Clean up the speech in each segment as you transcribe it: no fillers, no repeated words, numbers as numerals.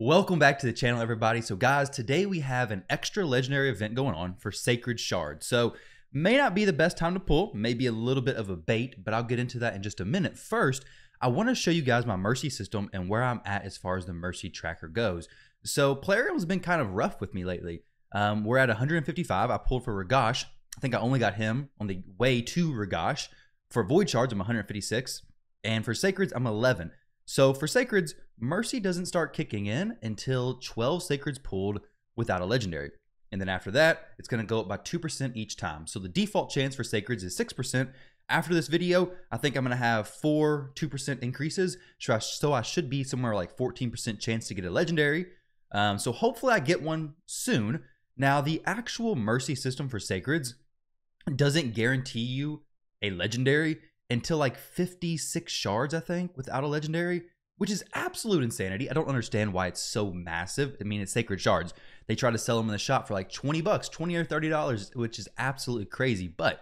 Welcome back to the channel, everybody. So guys, today we have an extra legendary event going on for Sacred Shards. So may not be the best time to pull, maybe a little bit of a bait, but I'll get into that in just a minute. First, I want to show you guys my mercy system and where I'm at as far as the mercy tracker goes. So Plarium has been kind of rough with me lately. We're at 155. I pulled for Ragash. I think I only got him on the way to Ragash. For Void Shards, I'm 156. And for Sacreds, I'm 11. So for Sacreds, Mercy doesn't start kicking in until 12 Sacreds pulled without a legendary. And then after that, it's going to go up by 2% each time. So the default chance for Sacreds is 6%. After this video, I think I'm going to have 4 2% increases. So I should be somewhere like 14% chance to get a legendary. So hopefully I get one soon. Now, the actual Mercy system for Sacreds doesn't guarantee you a legendary until like 56 shards, I think, without a legendary, which is absolute insanity. I don't understand why it's so massive. I mean, it's Sacred Shards. They try to sell them in the shop for like 20 bucks, $20 or $30, which is absolutely crazy. But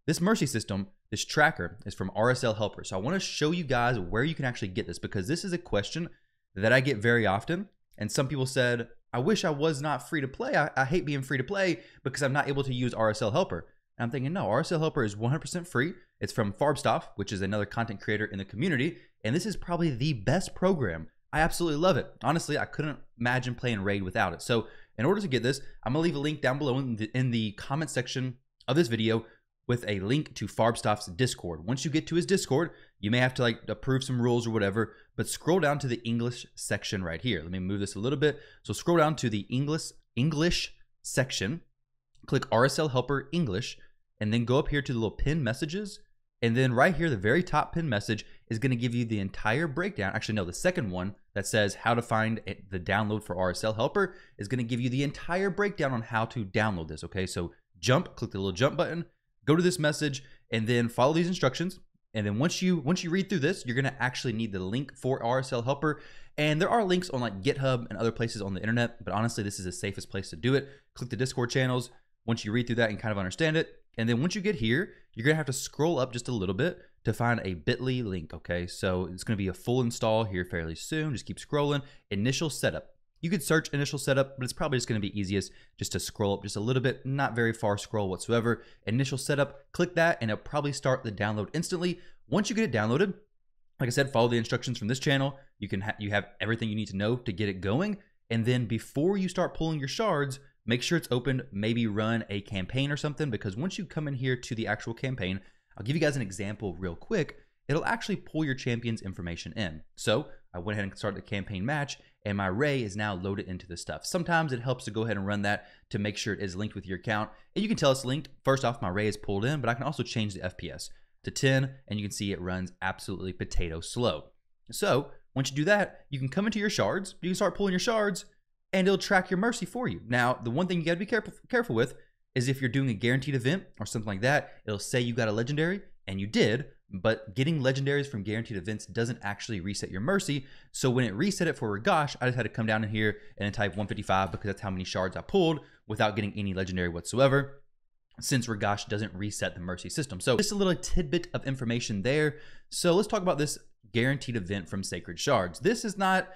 this Mercy system, this tracker, is from RSL Helper. So I want to show you guys where you can actually get this, because this is a question that I get very often. And some people said, I wish I was not free to play. I hate being free to play because I'm not able to use RSL Helper. And I'm thinking, no, RSL Helper is 100% free. It's from Farbstoff, which is another content creator in the community. And this is probably the best program. I absolutely love it. Honestly, I couldn't imagine playing Raid without it. So in order to get this, I'm going to leave a link down below in the comment section of this video with a link to Farbstoff's Discord. Once you get to his Discord, you may have to like approve some rules or whatever, but scroll down to the English section right here. Let me move this a little bit. So scroll down to the English section, click RSL Helper English, and then go up here to the little pin messages. And then right here, the very top pin message is going to give you the entire breakdown. Actually, no, the second one that says how to find the download for RSL Helper is going to give you the entire breakdown on how to download this. Okay, so click the little jump button, go to this message, and then follow these instructions. And then once you read through this, you're going to actually need the link for RSL Helper. And there are links on like GitHub and other places on the internet, but honestly, this is the safest place to do it. Click the Discord channels. Once you read through that and kind of understand it, and then once you get here, you're going to have to scroll up just a little bit to find a bit.ly link, okay? So it's going to be a full install here fairly soon. Just keep scrolling. Initial setup. You could search initial setup, but it's probably just going to be easiest just to scroll up just a little bit, not very far scroll whatsoever. Initial setup, click that, and it'll probably start the download instantly. Once you get it downloaded, like I said, follow the instructions from this channel. You have everything you need to know to get it going. And then before you start pulling your shards, make sure it's open, maybe run a campaign or something, because once you come in here to the actual campaign, I'll give you guys an example real quick. It'll actually pull your champion's information in. So I went ahead and started the campaign match, and my Ray is now loaded into the stuff. Sometimes it helps to go ahead and run that to make sure it is linked with your account. And you can tell it's linked. First off, my Ray is pulled in, but I can also change the FPS to 10, and you can see it runs absolutely potato slow. So once you do that, you can come into your shards, you can start pulling your shards, and it'll track your mercy for you. Now, the one thing you gotta be careful with is if you're doing a guaranteed event or something like that, it'll say you got a legendary, and you did, but getting legendaries from guaranteed events doesn't actually reset your mercy. So when it reset it for Ragash, I just had to come down in here and then type 155 because that's how many shards I pulled without getting any legendary whatsoever, since Ragash doesn't reset the mercy system. So just a little tidbit of information there. So let's talk about this guaranteed event from Sacred Shards. This is not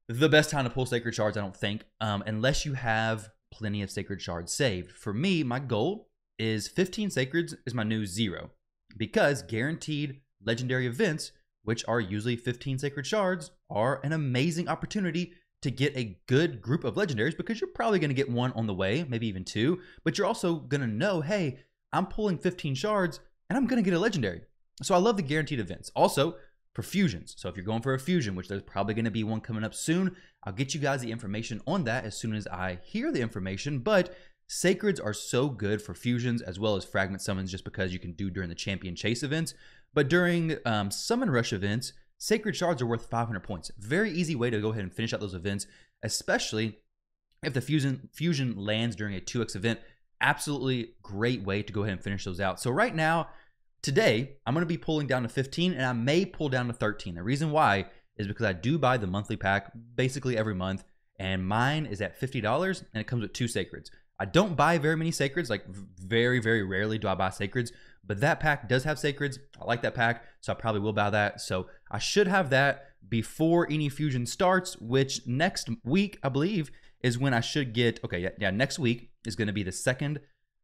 the best time to pull Sacred Shards, I don't think, unless you have plenty of Sacred Shards saved. For me, my goal is 15 Sacreds is my new 0, because guaranteed legendary events, which are usually 15 Sacred Shards, are an amazing opportunity to get a good group of legendaries, because you're probably going to get one on the way, maybe even 2, but you're also going to know, hey, I'm pulling 15 shards and I'm going to get a legendary. So I love the guaranteed events. Also, for fusions. So if you're going for a fusion, which there's probably going to be one coming up soon, I'll get you guys the information on that as soon as I hear the information. But Sacreds are so good for fusions as well as fragment summons, just because you can do during the champion chase events. But during summon rush events, Sacred Shards are worth 500 points. Very easy way to go ahead and finish out those events, especially if the fusion lands during a 2x event. Absolutely great way to go ahead and finish those out. So right now, today, I'm going to be pulling down to 15, and I may pull down to 13. The reason why is because I do buy the monthly pack basically every month, and mine is at $50, and it comes with 2 Sacreds. I don't buy very many Sacreds, like very, very rarely do I buy Sacreds, but that pack does have Sacreds. I like that pack, so I probably will buy that. So I should have that before any fusion starts, which next week, I believe, is when I should get, okay, yeah, next week is going to be the 2nd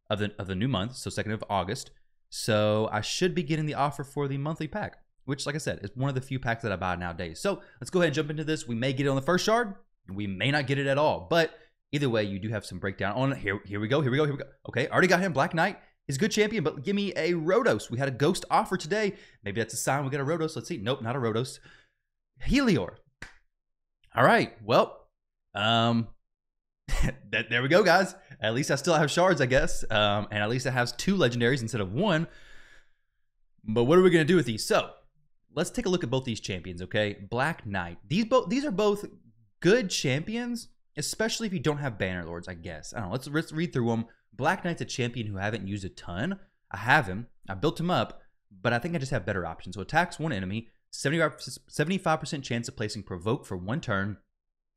of the new month, so 2nd of August. So I should be getting the offer for the monthly pack, which, like I said, is one of the few packs that I buy nowadays. So let's go ahead and jump into this. We may get it on the first shard. We may not get it at all. But either way, you do have some breakdown on it. Here we go. Okay, already got him. Black Knight is a good champion, but give me a Rhodos. We had a ghost offer today. Maybe that's a sign we got a Rhodos. Let's see. Nope, not a Rhodos. Helior. All right. Well, there we go, guys. At least I still have shards, I guess. And at least it has 2 legendaries instead of 1. But what are we going to do with these? So let's take a look at both these champions, okay? Black Knight. These are both good champions, especially if you don't have Banner Lords, I guess. I don't know. Let's read through them. Black Knight's a champion who I haven't used a ton. I have him. I built him up, but I think I just have better options. So attacks one enemy, 75% chance of placing Provoke for 1 turn,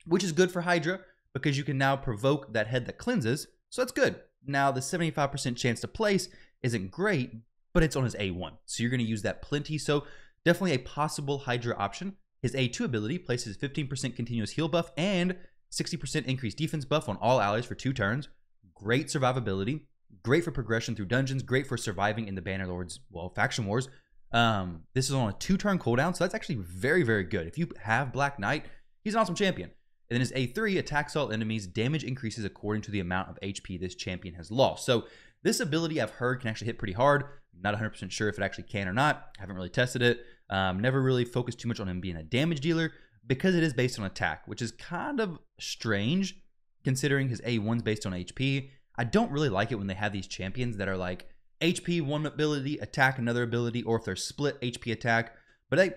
which is good for Hydra because you can now provoke that head that cleanses. So that's good. Now, the 75% chance to place isn't great, but it's on his A1. So you're going to use that plenty. So definitely a possible Hydra option. His A2 ability places 15% continuous heal buff and 60% increased defense buff on all allies for 2 turns. Great survivability. Great for progression through dungeons. Great for surviving in the Banner Lords, well, faction wars. This is on a 2-turn cooldown, so that's actually very, very good. If you have Black Knight, he's an awesome champion. And then his A3 attacks all enemies. Damage increases according to the amount of HP this champion has lost. So this ability I've heard can actually hit pretty hard. Not 100% sure if it actually can or not. I haven't really tested it. Never really focused too much on him being a damage dealer because it is based on attack, which is kind of strange considering his A1's based on HP. I don't really like it when they have these champions that are like HP one ability, attack another ability, or if they're split HP attack. But hey,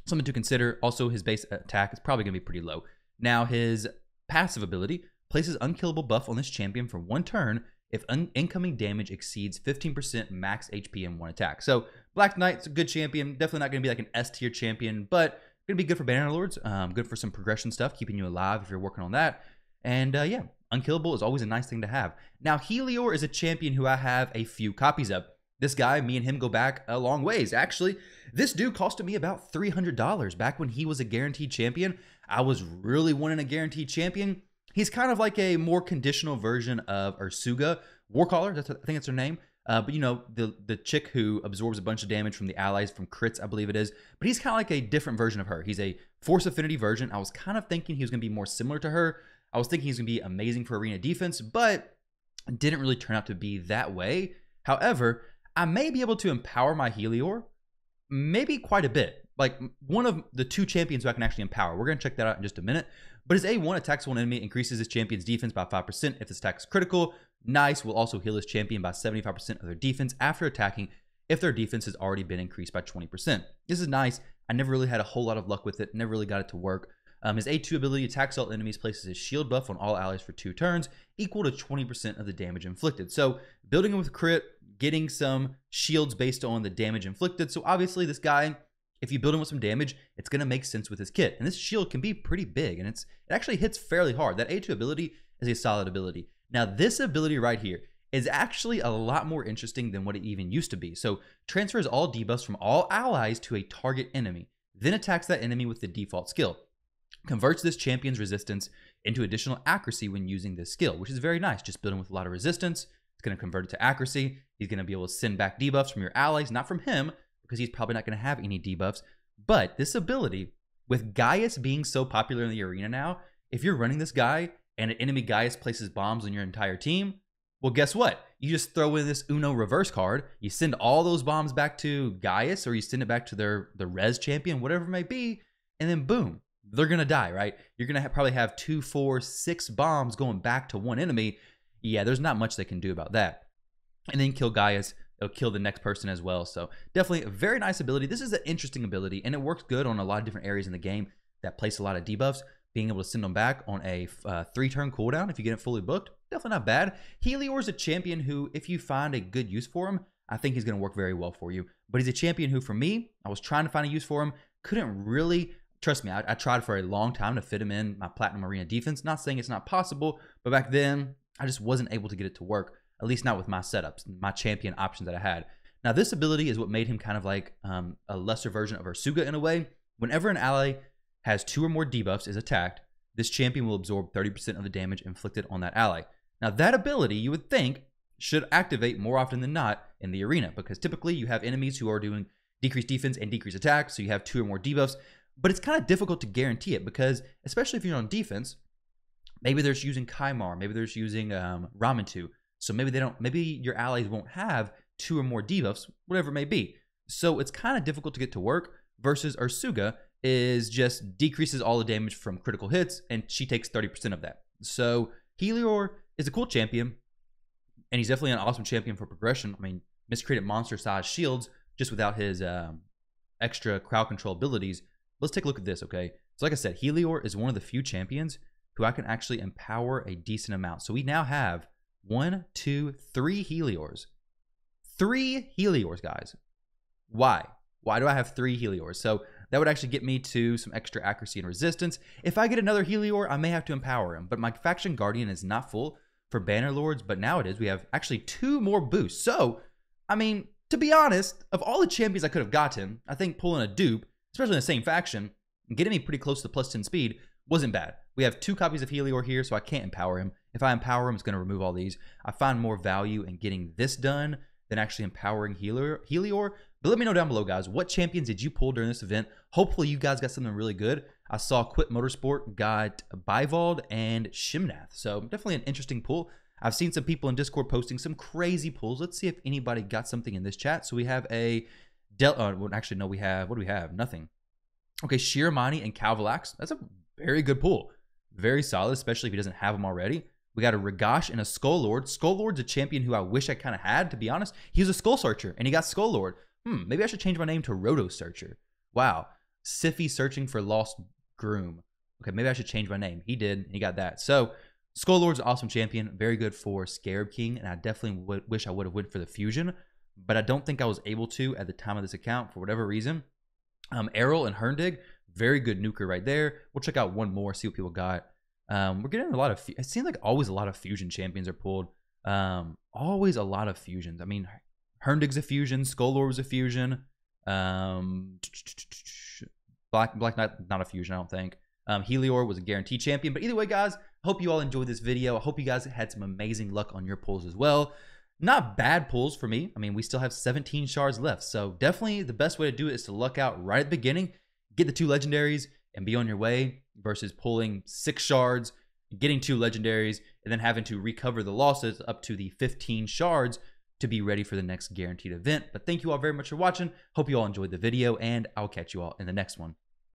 something to consider. Also, his base attack is probably going to be pretty low. Now, his passive ability places unkillable buff on this champion for 1 turn if incoming damage exceeds 15% max HP in 1 attack. So Black Knight's a good champion. Definitely not going to be like an S tier champion, but going to be good for Banner Lords. Good for some progression stuff, keeping you alive if you're working on that. And yeah, unkillable is always a nice thing to have. Now, Helior is a champion who I have a few copies of. This guy, me and him go back a long ways. Actually, this dude costed me about $300 back when he was a guaranteed champion. I was really wanting a guaranteed champion. He's kind of like a more conditional version of Ursuga. Warcaller, I think that's her name. But you know, the chick who absorbs a bunch of damage from the allies from crits, I believe it is. But he's kind of like a different version of her. He's a Force Affinity version. I was kind of thinking he was going to be more similar to her. I was thinking he's going to be amazing for arena defense, but it didn't really turn out to be that way. However, I may be able to empower my Helior, maybe quite a bit. Like one of the 2 champions who I can actually empower. We're going to check that out in just a minute. But his A1 attacks one enemy, increases his champion's defense by 5% if this attack is critical. Nice. Will also heal his champion by 75% of their defense after attacking if their defense has already been increased by 20%. This is nice. I never really had a whole lot of luck with it. Never really got it to work. His A2 ability attacks all enemies, places his shield buff on all allies for 2 turns, equal to 20% of the damage inflicted. So building with crit, getting some shields based on the damage inflicted. So obviously this guy, if you build him with some damage, it's going to make sense with his kit. And this shield can be pretty big, and it actually hits fairly hard. That A2 ability is a solid ability. Now this ability right here is actually a lot more interesting than what it even used to be. So transfers all debuffs from all allies to a target enemy, then attacks that enemy with the default skill. Converts this champion's resistance into additional accuracy when using this skill, which is very nice. Just building with a lot of resistance, it's going to convert it to accuracy. He's going to be able to send back debuffs from your allies, not from him, because he's probably not going to have any debuffs. But this ability, with Gaius being so popular in the arena now, if you're running this guy and an enemy Gaius places bombs on your entire team, well, guess what? You just throw in this Uno reverse card, you send all those bombs back to Gaius, or you send it back to the res champion, whatever it may be, and then boom, they're going to die, right? You're going to probably have 2, 4, 6 bombs going back to one enemy. Yeah, there's not much they can do about that. And then kill Gaius. It'll kill the next person as well. So definitely a very nice ability. This is an interesting ability, and it works good on a lot of different areas in the game that place a lot of debuffs. Being able to send them back on a 3-turn cooldown if you get it fully booked, definitely not bad. Helior is a champion who, if you find a good use for him, I think he's going to work very well for you. But he's a champion who, for me, I was trying to find a use for him. Couldn't really... Trust me, I tried for a long time to fit him in my Platinum Arena defense. Not saying it's not possible, but back then, I just wasn't able to get it to work, at least not with my setups, my champion options that I had. Now, this ability is what made him kind of like a lesser version of Ursuga in a way. Whenever an ally has 2 or more debuffs, is attacked, this champion will absorb 30% of the damage inflicted on that ally. Now, that ability, you would think, should activate more often than not in the arena, because typically you have enemies who are doing decreased defense and decreased attack, so you have 2 or more debuffs. But it's kind of difficult to guarantee it, because especially if you're on defense, maybe they're using Kaimar, maybe they're using Ramentu, so maybe your allies won't have 2 or more debuffs, whatever it may be. So it's kind of difficult to get to work, versus Ursuga is just decreases all the damage from critical hits, and she takes 30% of that. So Helior is a cool champion, and he's definitely an awesome champion for progression. I mean, miscreated monster-sized shields, just without his extra crowd control abilities. Let's take a look at this, okay? So like I said, Helior is one of the few champions who I can actually empower a decent amount. So we now have 1, 2, 3 Heliors. 3 Heliors, guys. Why? Why do I have 3 Heliors? So that would actually get me to some extra accuracy and resistance. If I get another Helior, I may have to empower him. But my Faction Guardian is not full for Banner Lords, but now it is. We have actually 2 more boosts. So, I mean, to be honest, of all the champions I could have gotten, I think pulling a dupe, especially in the same faction, and getting me pretty close to plus 10 speed wasn't bad. We have 2 copies of Helior here, so I can't empower him. If I empower him, it's going to remove all these. I find more value in getting this done than actually empowering Helior. But let me know down below, guys, what champions did you pull during this event? Hopefully you guys got something really good. I saw Quit Motorsport got Bivald and Shimnath, so definitely an interesting pull. I've seen some people in Discord posting some crazy pulls. Let's see if anybody got something in this chat. So we have a well, actually, no, we have, what do we have? Nothing. Okay, Shiramani and Calvalax. That's a very good pull. Very solid, especially if he doesn't have them already. We got a Ragash and a Skull Lord. Skull Lord's a champion who I wish I kind of had, to be honest. He was a Skull Searcher, and he got Skull Lord. Maybe I should change my name to Roto Searcher. Wow. Siffy searching for Lost Groom. Okay, maybe I should change my name. He did, and he got that. So, Skull Lord's an awesome champion. Very good for Scarab King, and I definitely wish I would have went for the Fusion, but I don't think I was able to at the time of this account for whatever reason. Errol and Herndig, very good nuker right there. We'll check out one more, see what people got. We're getting a lot of, it seems like always a lot of fusion champions are pulled. Always a lot of fusions. I mean, Herndig's a fusion, Skull Lord was a fusion. Black Knight, not a fusion, I don't think. Helior was a guaranteed champion. But either way, guys, I hope you all enjoyed this video. I hope you guys had some amazing luck on your pulls as well. Not bad pulls for me. I mean, we still have 17 shards left. So definitely the best way to do it is to luck out right at the beginning, get the 2 legendaries, and be on your way, versus pulling 6 shards, getting 2 legendaries, and then having to recover the losses up to the 15 shards to be ready for the next guaranteed event. But thank you all very much for watching. Hope you all enjoyed the video, and I'll catch you all in the next one.